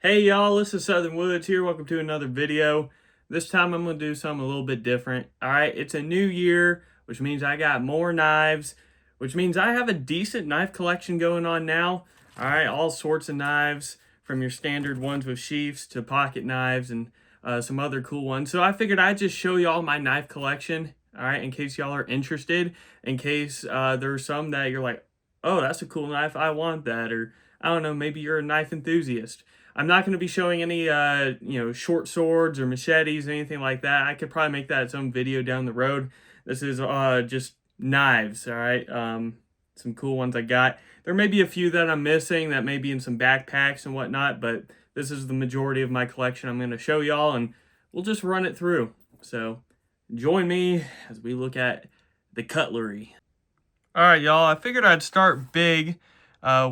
Hey y'all, this is Southern Woods here. Welcome to another video. This time I'm going to do something a little bit different. Alright, it's a new year, which means I got more knives, which means I have a decent knife collection going on now. Alright, all sorts of knives, from your standard ones with sheaths to pocket knives and some other cool ones. So I figured I'd just show y'all my knife collection, alright, in case y'all are interested, in case there's some that you're like, oh, that's a cool knife, I want that, or I don't know, maybe you're a knife enthusiast. I'm not going to be showing any, short swords or machetes or anything like that. I could probably make that its own video down the road. This is just knives, all right? Some cool ones I got. There may be a few that I'm missing that may be in some backpacks and whatnot, but this is the majority of my collection I'm going to show y'all, and we'll just run it through. So join me as we look at the cutlery. All right, y'all, I figured I'd start big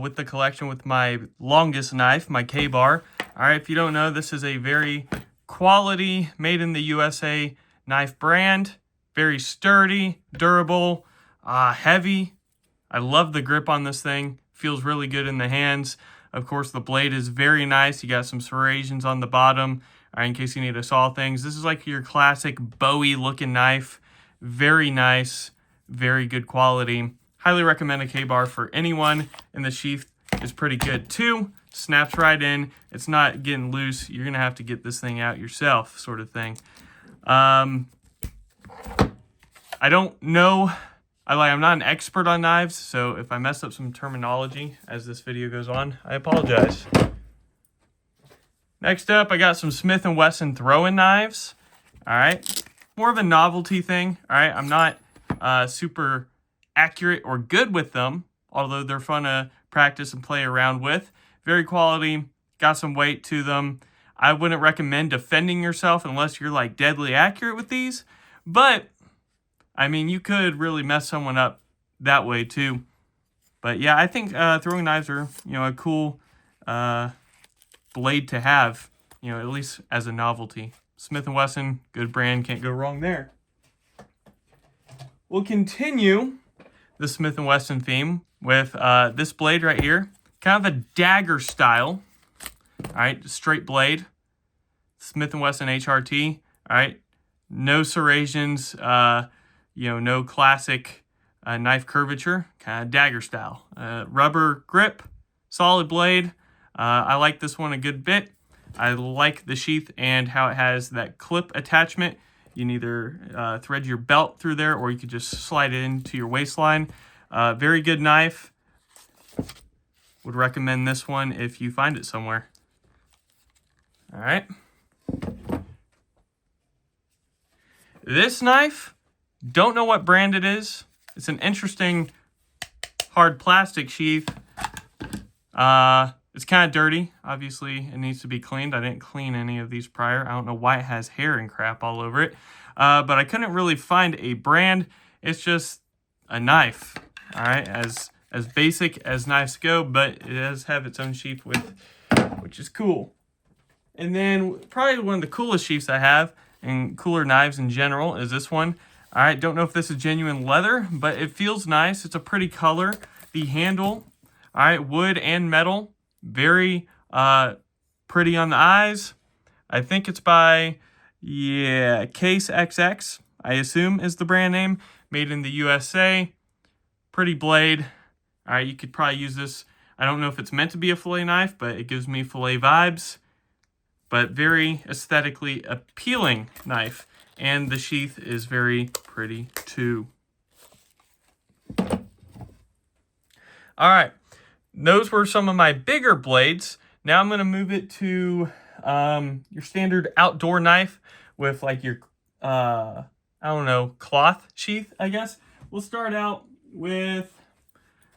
with the collection with my longest knife, my Ka-Bar. All right, if you don't know, this is a very quality, made in the USA knife brand. Very sturdy, durable, heavy. I love the grip on this thing. Feels really good in the hands. Of course, the blade is very nice. You got some serrations on the bottom in case you need to saw things. This is like your classic Bowie looking knife. Very nice, very good quality. Highly recommend a Ka-Bar for anyone, and the sheath is pretty good too. Snaps right in. It's not getting loose. You're gonna have to get this thing out yourself, sort of thing. I don't know. I'm not an expert on knives, so if I mess up some terminology as this video goes on, I apologize. Next up, I got some Smith & Wesson throwing knives. All right, more of a novelty thing. All right, I'm not super accurate or good with them, although they're fun to practice and play around with. Very quality, got some weight to them. I wouldn't recommend defending yourself unless you're like deadly accurate with these, but I mean, you could really mess someone up that way too. But yeah, I think throwing knives are, a cool blade to have, at least as a novelty. Smith & Wesson, good brand, can't go wrong there. We'll continue the Smith & Wesson theme with this blade right here. Kind of a dagger style. All right, straight blade. Smith & Wesson HRT. All right, no serrations, no classic knife curvature. Kind of dagger style. Rubber grip, solid blade. I like this one a good bit. I like the sheath and how it has that clip attachment. You can either thread your belt through there, or you could just slide it into your waistline. Very good knife. Would recommend this one if you find it somewhere. All right. This knife, don't know what brand it is. It's an interesting hard plastic sheath. It's kind of dirty. Obviously, it needs to be cleaned. I didn't clean any of these prior. I don't know why it has hair and crap all over it. But I couldn't really find a brand. It's just a knife. All right, as basic as knives go, but it does have its own sheath which is cool. And then probably one of the coolest sheaths I have, and cooler knives in general, is this one. All right, don't know if this is genuine leather, but it feels nice. It's a pretty color. The handle, all right, wood and metal. Very pretty on the eyes. I think it's by, Case XX, I assume is the brand name. Made in the USA. Pretty blade. All right, you could probably use this. I don't know if it's meant to be a fillet knife, but it gives me fillet vibes. But very aesthetically appealing knife. And the sheath is very pretty too. All right. Those were some of my bigger blades. Now I'm going to move it to your standard outdoor knife with like your, cloth sheath, I guess. We'll start out with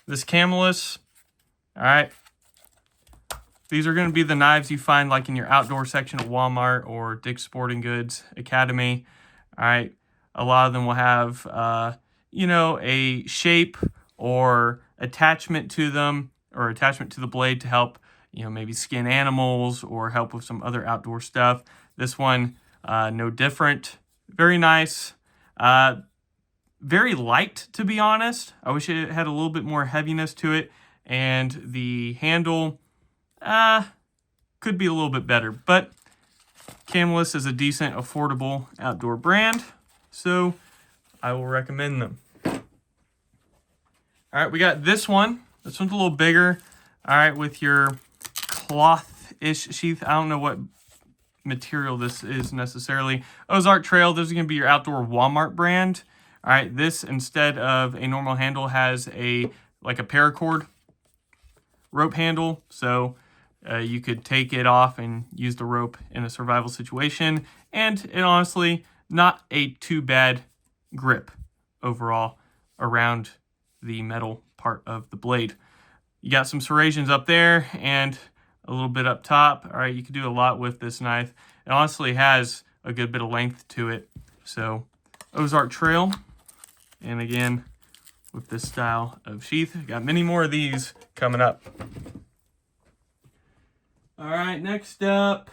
this Camillus. All right. These are going to be the knives you find like in your outdoor section at Walmart or Dick's Sporting Goods Academy. All right. A lot of them will have, a shape or attachment to them, or attachment to the blade to help, maybe skin animals or help with some other outdoor stuff. This one, no different. Very nice. Very light, to be honest. I wish it had a little bit more heaviness to it. And the handle, could be a little bit better, but Camillus is a decent, affordable outdoor brand, so I will recommend them. All right, we got this one. This one's a little bigger. All right, with your cloth-ish sheath. I don't know what material this is necessarily. Ozark Trail, this is going to be your outdoor Walmart brand. All right, this, instead of a normal handle, has like a paracord rope handle, so you could take it off and use the rope in a survival situation, and it honestly not a too bad grip overall around the metal part of the blade. You got some serrations up there and a little bit up top. All right, you can do a lot with this knife. It honestly has a good bit of length to it. So Ozark Trail, and again with this style of sheath. Got many more of these coming up. All right, next up,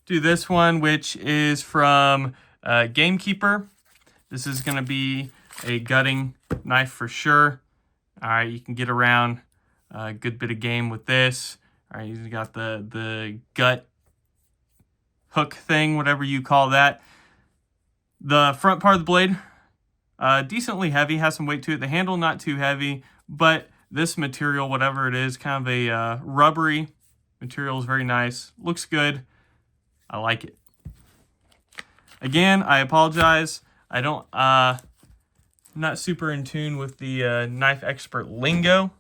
do this one, which is from Gamekeeper. This is going to be a gutting knife for sure. All right, you can get around a good bit of game with this. All right, you got the gut hook thing, whatever you call that. The front part of the blade, decently heavy, has some weight to it. The handle, not too heavy, but this material, whatever it is, kind of a rubbery material, is very nice. Looks good. I like it. Again, I apologize. I don't, not super in tune with the knife expert lingo,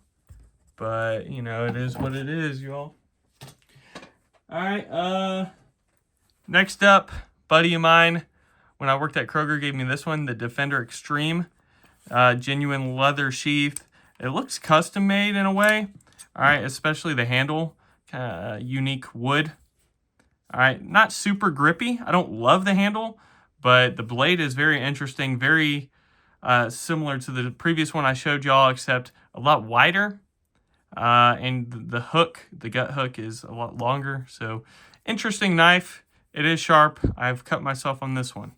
but you know, it is what it is, y'all. All right, next up, buddy of mine, when I worked at Kroger, gave me this one, the Defender Extreme, genuine leather sheath. It looks custom made in a way. All right, especially the handle, kind of unique wood. All right, not super grippy. I don't love the handle, but the blade is very interesting, very similar to the previous one I showed y'all, except a lot wider. And the hook, the gut hook, is a lot longer. So interesting knife. It is sharp. I've cut myself on this one.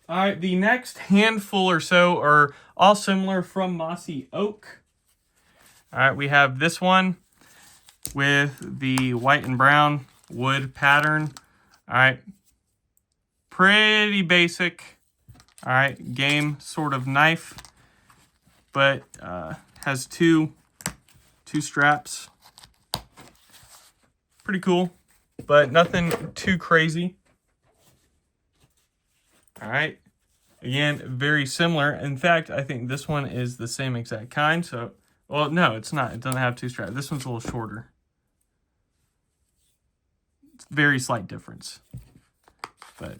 All right, the next handful or so are all similar from Mossy Oak. All right, we have this one with the white and brown wood pattern. All right, pretty basic. All right, game sort of knife, but has two straps. Pretty cool, but nothing too crazy. All right, again, very similar. In fact, I think this one is the same exact kind. So, well, no, it's not. It doesn't have two straps. This one's a little shorter. It's very slight difference, but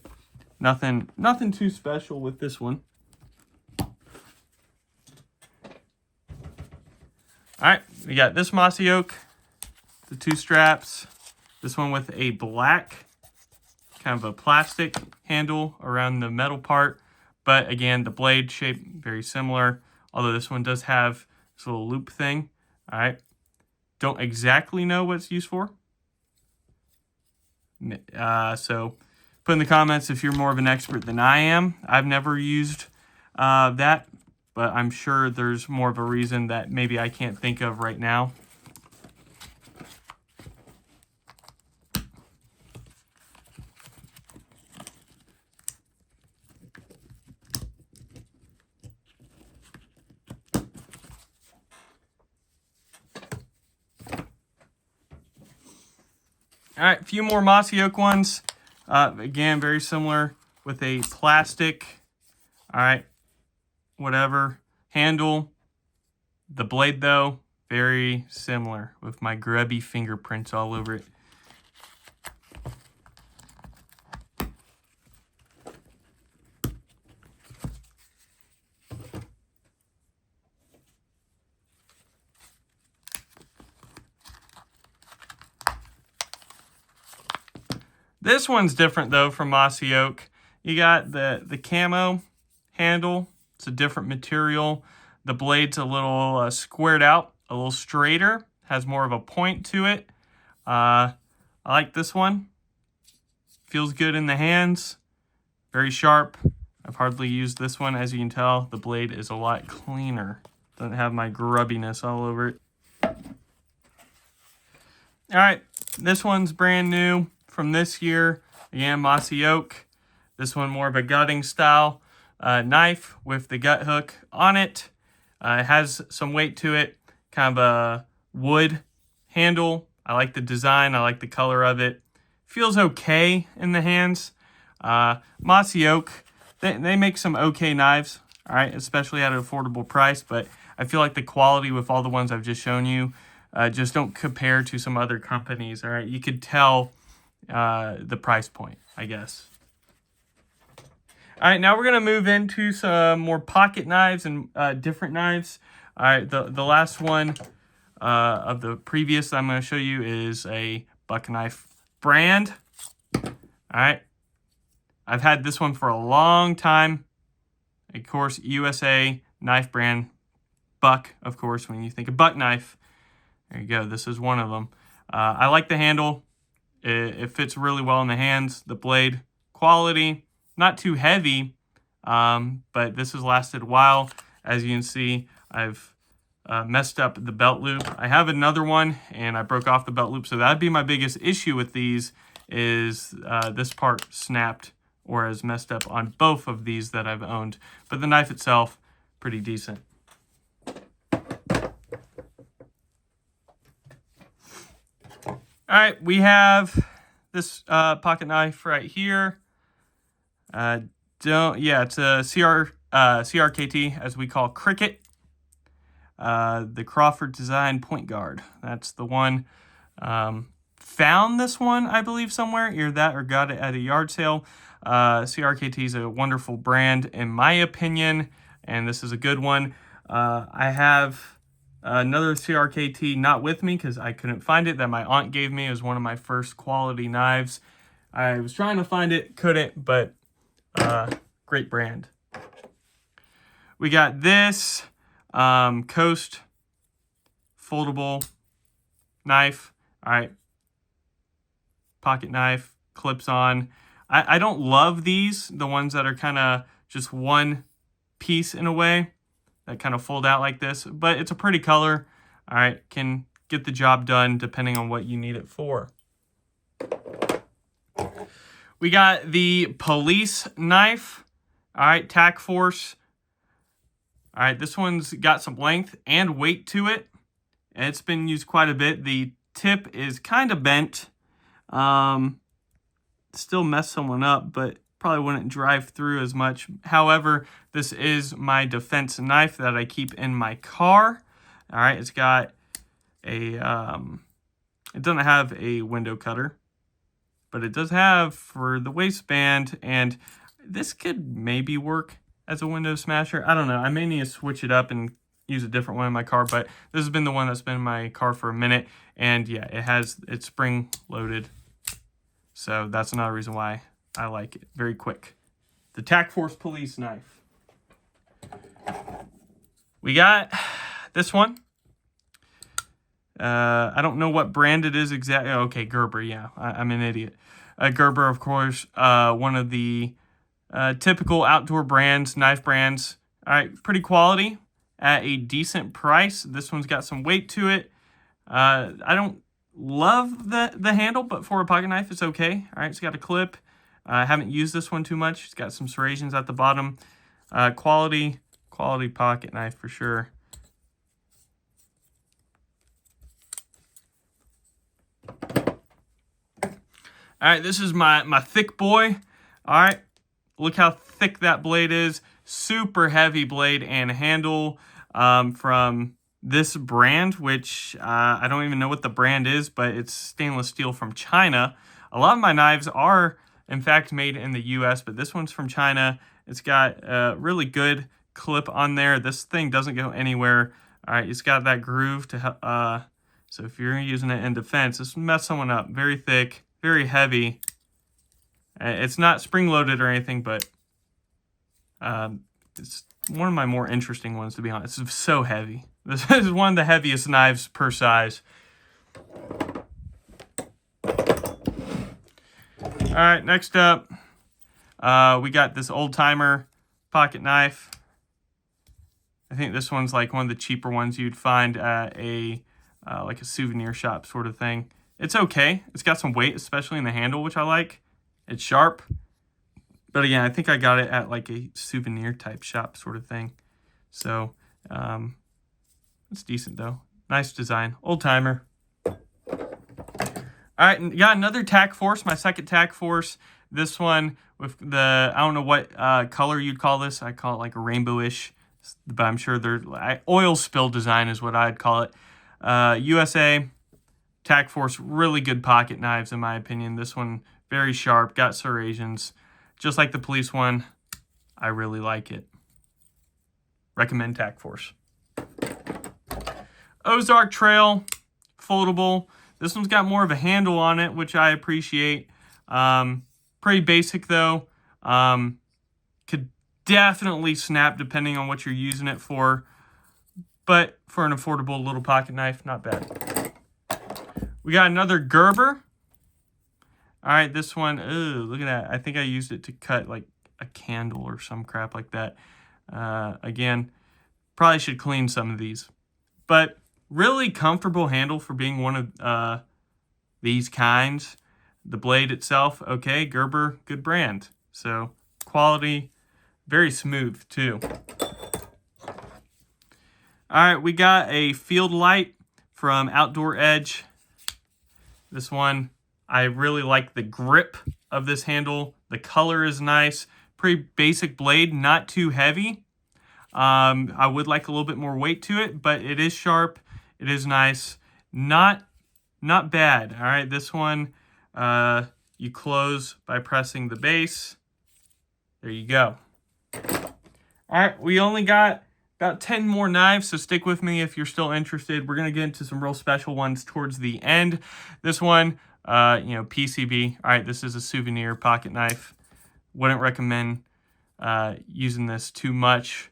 nothing too special with this one. All right, we got this Mossy Oak, the two straps. This one with a black, kind of a plastic handle around the metal part, but again, the blade shape very similar, although this one does have this little loop thing. All right, don't exactly know what it's used for, so put in the comments if you're more of an expert than I am. I've never used that, but I'm sure there's more of a reason that maybe I can't think of right now. All right, a few more Mossy Oak ones. Again, very similar with a plastic, all right, whatever, handle. The blade, though, very similar with my grubby fingerprints all over it. This one's different, though, from Mossy Oak. You got the camo handle. It's a different material. The blade's a little squared out, a little straighter. Has more of a point to it. I like this one. Feels good in the hands. Very sharp. I've hardly used this one. As you can tell, the blade is a lot cleaner. Doesn't have my grubbiness all over it. All right, this one's brand new from this year. Again, Mossy Oak. This one more of a gutting style knife with the gut hook on it. It has some weight to it, kind of a wood handle. I like the design. I like the color of it. Feels okay in the hands. Mossy Oak, they make some okay knives, all right, especially at an affordable price, but I feel like the quality with all the ones I've just shown you just don't compare to some other companies, all right? You could tell the price point, I guess. All right, now we're going to move into some more pocket knives and different knives. All right, the last one of the previous that I'm going to show you is a Buck Knife brand. All right, I've had this one for a long time. Of course, USA knife brand, Buck, of course, when you think of Buck Knife. There you go, this is one of them. I like the handle. It fits really well in the hands. The blade quality, not too heavy, but this has lasted a while. As you can see, I've messed up the belt loop. I have another one, and I broke off the belt loop, so that'd be my biggest issue with these, is this part snapped or is messed up on both of these that I've owned. But the knife itself, pretty decent. All right, we have this pocket knife right here. It's a CRKT, as we call Cricket. The Crawford Design Point Guard. That's the one. Found this one, I believe, somewhere. Either that or got it at a yard sale. CRKT is a wonderful brand, in my opinion, and this is a good one. I have another CRKT not with me because I couldn't find it, that my aunt gave me. It was one of my first quality knives. I was trying to find it, couldn't, but great brand. We got this Coast foldable knife. All right, pocket knife, clips on. I don't love these, the ones that are kind of just one piece in a way, that kind of fold out like this, but it's a pretty color. All right, can get the job done depending on what you need it for. We got the police knife. All right, Tac Force. All right, this one's got some length and weight to it. It's been used quite a bit. The tip is kind of bent. Still mess someone up, but probably wouldn't drive through as much. However, this is my defense knife that I keep in my car. All right, it's got a, it doesn't have a window cutter, but it does have for the waistband, and this could maybe work as a window smasher. I don't know. I may need to switch it up and use a different one in my car, but this has been the one that's been in my car for a minute, and yeah, it's spring loaded. So that's another reason why I like it. Very quick. The Tac Force police knife. We got this one. I don't know what brand it is exactly. Okay, Gerber, yeah. I'm an idiot. Gerber, of course, one of the typical outdoor brands, knife brands. All right, pretty quality at a decent price. This one's got some weight to it. I don't love the handle, but for a pocket knife, it's okay. All right, it's got a clip. I haven't used this one too much. It's got some serrations at the bottom. Quality pocket knife for sure. All right, this is my thick boy. All right, look how thick that blade is. Super heavy blade and handle from this brand, which I don't even know what the brand is, but it's stainless steel from China. A lot of my knives are, in fact, made in the U.S., but this one's from China. It's got a really good clip on there. This thing doesn't go anywhere. All right, it's got that groove to so if you're using it in defense, this will mess someone up. Very thick, very heavy. It's not spring-loaded or anything, but it's one of my more interesting ones, to be honest. It's so heavy. This is one of the heaviest knives per size. All right, next up, we got this old-timer pocket knife. I think this one's like one of the cheaper ones you'd find at a like a souvenir shop sort of thing. It's okay. It's got some weight, especially in the handle, which I like. It's sharp. But again, I think I got it at like a souvenir type shop sort of thing. So it's decent though. Nice design. Old timer. All right, got another Tac Force, my second Tac Force. This one with the, I don't know what color you'd call this. I call it like a rainbowish, but I'm sure they're oil spill design is what I'd call it. USA Tac Force, really good pocket knives in my opinion. This one very sharp, got serrations, just like the police one. I really like it. Recommend Tac Force. Ozark Trail, foldable. This one's got more of a handle on it, which I appreciate. Pretty basic though. Could definitely snap depending on what you're using it for. But for an affordable little pocket knife, not bad. We got another Gerber. All right, this one, look at that. I think I used it to cut like a candle or some crap like that. Again, probably should clean some of these. But really comfortable handle for being one of these kinds. The blade itself, okay, Gerber, good brand. So quality, very smooth too. All right, we got a Field Light from Outdoor Edge. This one, I really like the grip of this handle. The color is nice. Pretty basic blade, not too heavy. I would like a little bit more weight to it, but it is sharp. It is nice. Not bad. All right, this one, you close by pressing the base. There you go. All right, we only got about 10 more knives, so stick with me if you're still interested. We're going to get into some real special ones towards the end. This one, PCB. All right, this is a souvenir pocket knife. Wouldn't recommend using this too much.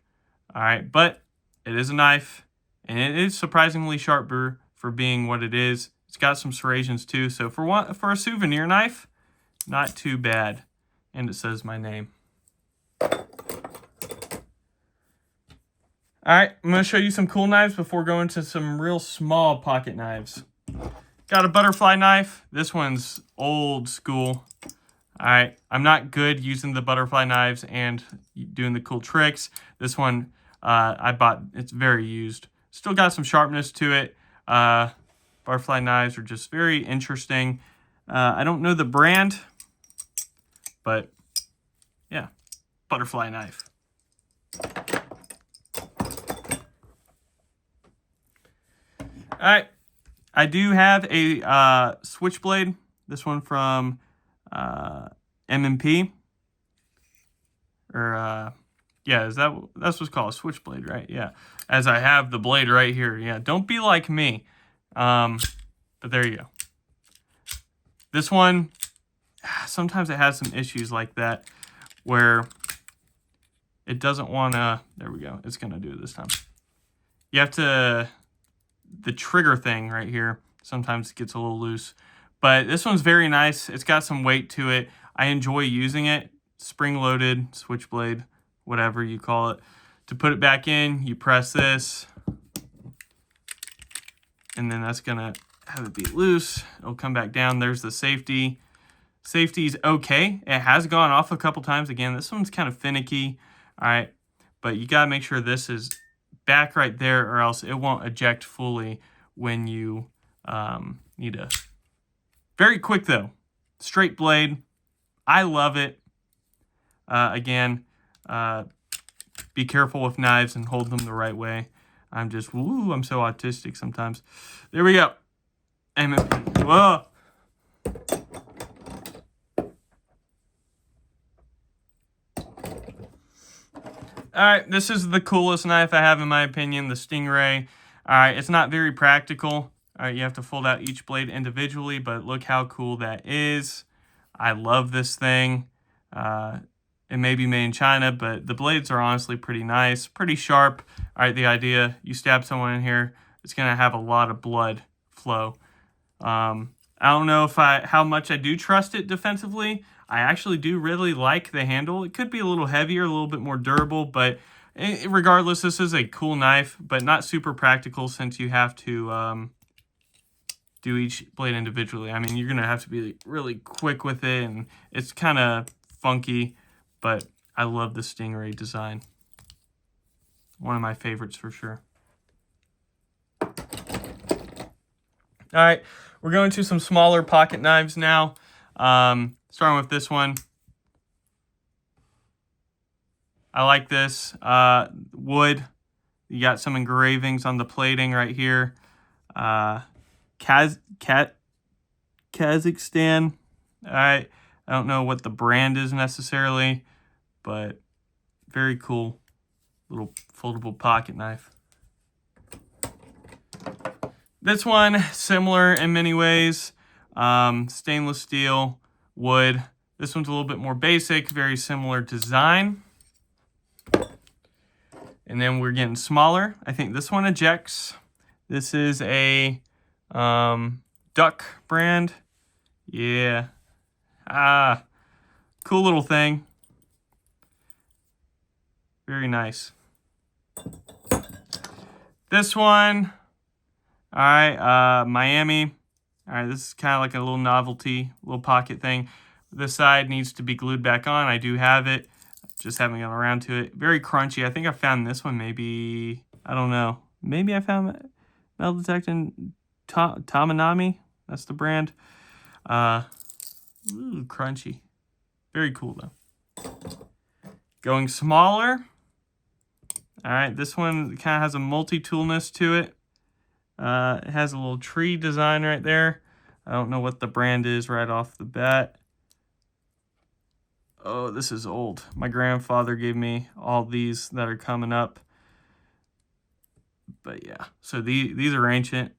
All right, but it is a knife, and it is surprisingly sharper for being what it is. It's got some serrations too, so for a souvenir knife, not too bad. And it says my name. All right, I'm going to show you some cool knives before going to some real small pocket knives. Got a butterfly knife. This one's old school. All right, I'm not good using the butterfly knives and doing the cool tricks. This one I bought, it's very used. Still got some sharpness to it. Butterfly knives are just very interesting. I don't know the brand, but yeah, butterfly knife. All right, I do have a switchblade. This one from M&P, or yeah, that's what's called a switchblade, right? Yeah, as I have the blade right here. Yeah, don't be like me. But there you go. This one, sometimes it has some issues like that where it doesn't want to. There we go. It's gonna do it this time. You have to. The trigger thing right here sometimes gets a little loose, but this one's very nice. It's got some weight to it. I enjoy using it. Spring-loaded switchblade, whatever you call it. To put it back in, you press this, and then that's gonna have it be loose. It'll come back down. There's the safety. Safety's okay. It has gone off a couple times. Again, this one's kind of finicky. All right, but you gotta make sure this is back right there, or else it won't eject fully when you need a. Very quick though, straight blade. I love it. Again, be careful with knives and hold them the right way. I'm so autistic sometimes. There we go. Whoa. All right, this is the coolest knife I have in my opinion, the Stingray. All right, it's not very practical. All right, you have to fold out each blade individually, but look how cool that is. I love this thing. It may be made in China, but the blades are honestly pretty nice, pretty sharp. All right, the idea, you stab someone in here, it's gonna have a lot of blood flow. I don't know how much I do trust it defensively. I actually do really like the handle. It could be a little heavier, a little bit more durable, but regardless, this is a cool knife, but not super practical since you have to do each blade individually. I mean, you're going to have to be really quick with it, and it's kind of funky, but I love the Stingray design. One of my favorites for sure. All right, we're going to some smaller pocket knives now. Starting with this one. I like this. Wood. You got some engravings on the plating right here. Kazakhstan. All right. I don't know what the brand is necessarily, but very cool little foldable pocket knife. This one, similar in many ways. Stainless steel, wood. This one's a little bit more basic, very similar design. And then we're getting smaller. I think this one ejects. This is a Duck brand. Yeah. Cool little thing. Very nice. This one, all right, Miami. All right, this is kind of like a little novelty, little pocket thing. This side needs to be glued back on. I do have it. Just haven't gotten around to it. Very crunchy. I think I found this one maybe, I don't know. Maybe I found metal detecting Tamanami. That's the brand. Crunchy. Very cool though. Going smaller. All right, this one kind of has a multi-toolness to it. It has a little tree design right there. I don't know what the brand is right off the bat. Oh, this is old. My grandfather gave me all these that are coming up. But yeah, so these are ancient.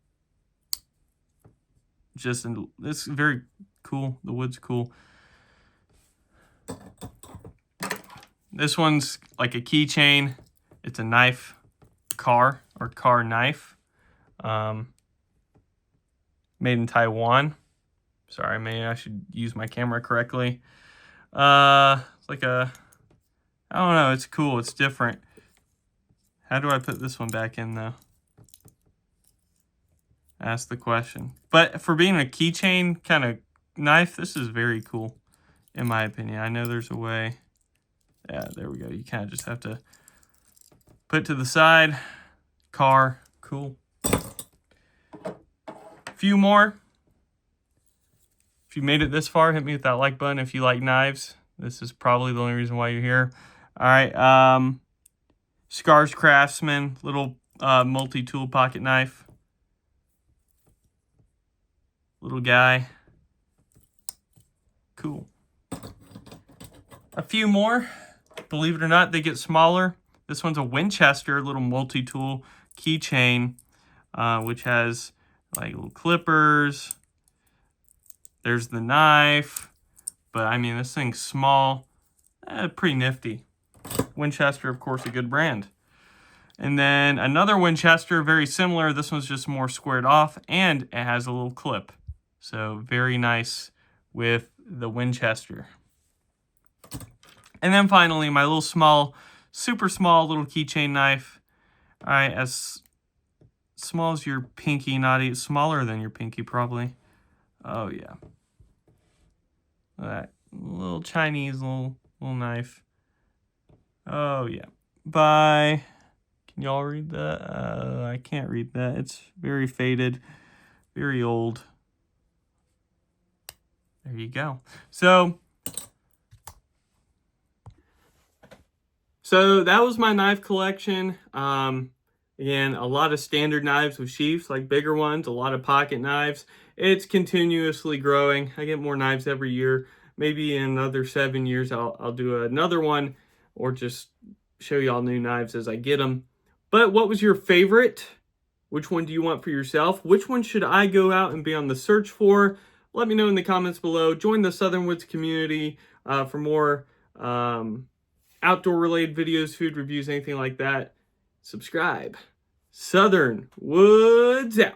This is very cool. The wood's cool. This one's like a keychain. It's a knife car or car knife. Made in Taiwan. Sorry, maybe I should use my camera correctly. It's like a, I don't know, it's cool, it's different. How do I put this one back in though? Ask the question. But for being a keychain kind of knife, this is very cool, in my opinion. I know there's a way. Yeah, there we go. You kind of just have to put it to the side. Car, cool. Few more. If you made it this far, hit me with that like button if you like knives. This is probably the only reason why you're here. All right, Scars Craftsman, little multi-tool pocket knife. Little guy. Cool. A few more. Believe it or not, they get smaller. This one's a Winchester, little multi-tool keychain, which has like little clippers. There's the knife. But I mean, this thing's small. Pretty nifty. Winchester, of course, a good brand. And then another Winchester, very similar. This one's just more squared off, and it has a little clip. So very nice with the Winchester. And then finally, my little small, super small little keychain knife. All right, as small as your pinky, not smaller than your pinky probably. Oh yeah. That little Chinese little knife. Oh yeah. Bye. Can y'all read that? I can't read that. It's very faded, very old. There you go. So that was my knife collection. Again, a lot of standard knives with sheaths, like bigger ones, a lot of pocket knives. It's continuously growing. I get more knives every year. Maybe in another 7 years, I'll do another one or just show y'all new knives as I get them. But what was your favorite? Which one do you want for yourself? Which one should I go out and be on the search for? Let me know in the comments below. Join the Southern Woods community for more outdoor related videos, food reviews, anything like that. Subscribe. Southern Woods out.